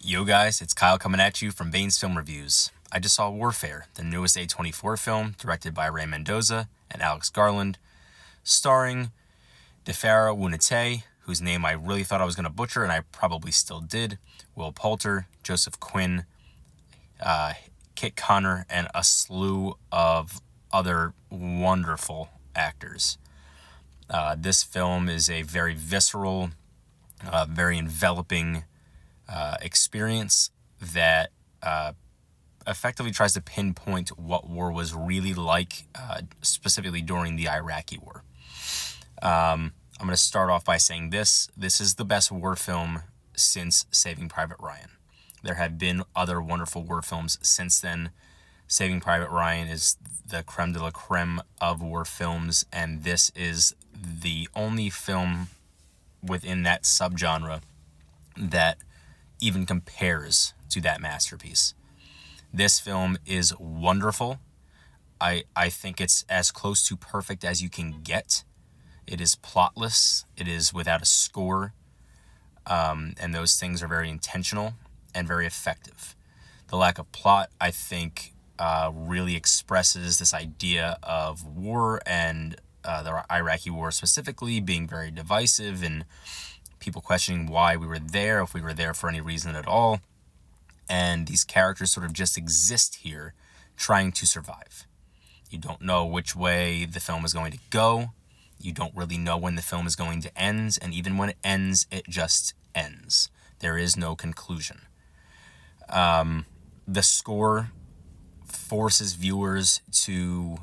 Yo guys, it's Kyle coming at you from Bane's Film Reviews. I just saw Warfare, the newest A24 film directed by Ray Mendoza and Alex Garland, starring Defara Wunete, whose name I really thought I was going to butcher, and I probably still did, Will Poulter, Joseph Quinn, Kit Connor, and a slew of other wonderful actors. This film is a very visceral, very enveloping experience that effectively tries to pinpoint what war was really like, specifically during the Iraqi War. I'm going to start off by saying this is the best war film since Saving Private Ryan. There have been other wonderful war films since then. Saving Private Ryan is the creme de la creme of war films, and this is the only film within that subgenre that even compares to that masterpiece. This film is wonderful. I think it's as close to perfect as you can get. It is plotless. It is without a score. And those things are very intentional and very effective. The lack of plot, I think, really expresses this idea of war and the Iraqi war specifically being very divisive, and people questioning why we were there, if we were there for any reason at all. And these characters sort of just exist here trying to survive. You don't know which way the film is going to go. You don't really know when the film is going to end. And even when it ends, it just ends. There is no conclusion. The score forces viewers to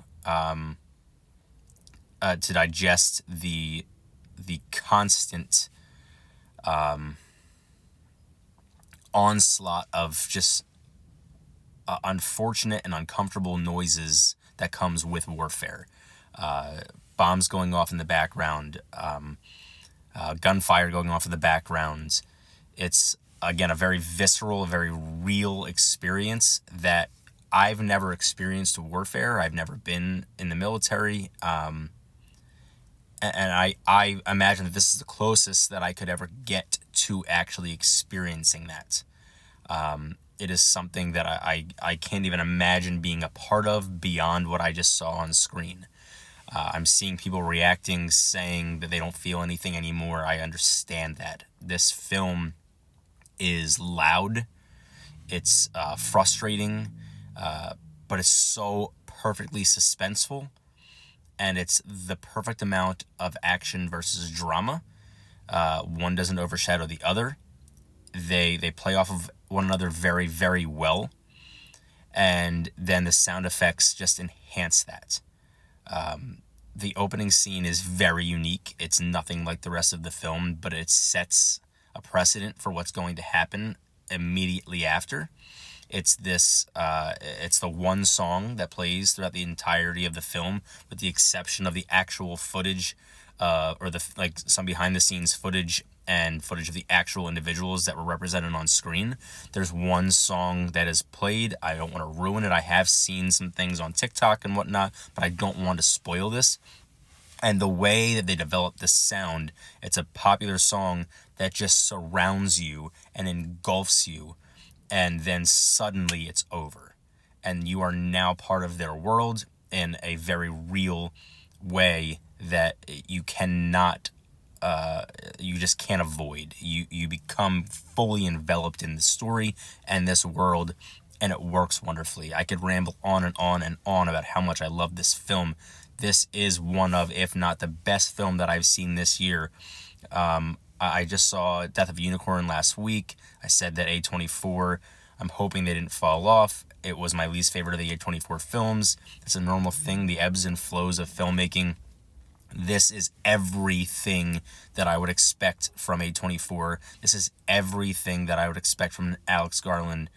digest the constant onslaught of just unfortunate and uncomfortable noises that comes with warfare. Bombs going off in the background, gunfire going off in the background. It's, again, a very visceral, a very real experience that I've never experienced warfare. I've never been in the military. And I imagine that this is the closest that I could ever get to actually experiencing that. It is something that I can't even imagine being a part of beyond what I just saw on screen. I'm seeing people reacting, saying that they don't feel anything anymore. I understand that. This film is loud. It's frustrating, but it's so perfectly suspenseful. And it's the perfect amount of action versus drama. One doesn't overshadow the other. They play off of one another very, very well. And then the sound effects just enhance that. The opening scene is very unique. It's nothing like the rest of the film, but it sets a precedent for what's going to happen immediately after. It's the one song that plays throughout the entirety of the film, with the exception of the actual footage, or some behind the scenes footage and footage of the actual individuals that were represented on screen. There's one song that is played. I don't want to ruin it. I have seen some things on TikTok and whatnot, but I don't want to spoil this. And the way that they develop the sound, it's a popular song that just surrounds you and engulfs you. And then suddenly it's over. And you are now part of their world in a very real way that you cannot, you just can't avoid. You become fully enveloped in the story and this world, and it works wonderfully. I could ramble on and on and on about how much I love this film. This is one of, if not the best film that I've seen this year. I just saw Death of a Unicorn last week. I said that A24, I'm hoping they didn't fall off. It was my least favorite of the A24 films. It's a normal thing, the ebbs and flows of filmmaking. This is everything that I would expect from A24. This is everything that I would expect from an Alex Garland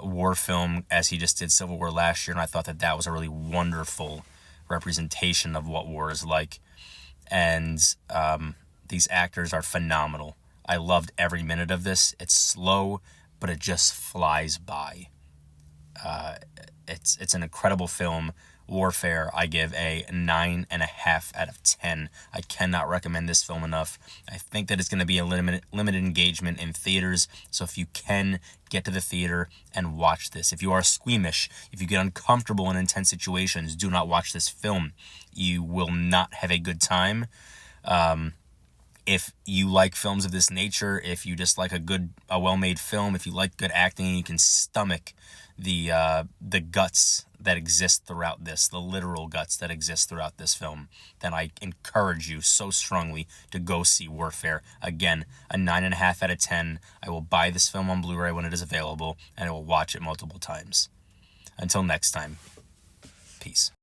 war film, as he just did Civil War last year, and I thought that was a really wonderful representation of what war is like. And these actors are phenomenal. I loved every minute of this. It's slow, but it just flies by. It's an incredible film, Warfare, I give a 9.5 out of 10. I cannot recommend this film enough. I think that it's going to be a limited engagement in theaters, so if you can, get to the theater and watch this. If you are squeamish, if you get uncomfortable in intense situations, do not watch this film. You will not have a good time. If you like films of this nature, if you just like a well-made film, if you like good acting, and you can stomach the guts that exist throughout this, the literal guts that exist throughout this film, then I encourage you so strongly to go see Warfare. Again, a 9.5 out of 10. I will buy this film on Blu-ray when it is available, and I will watch it multiple times. Until next time, peace.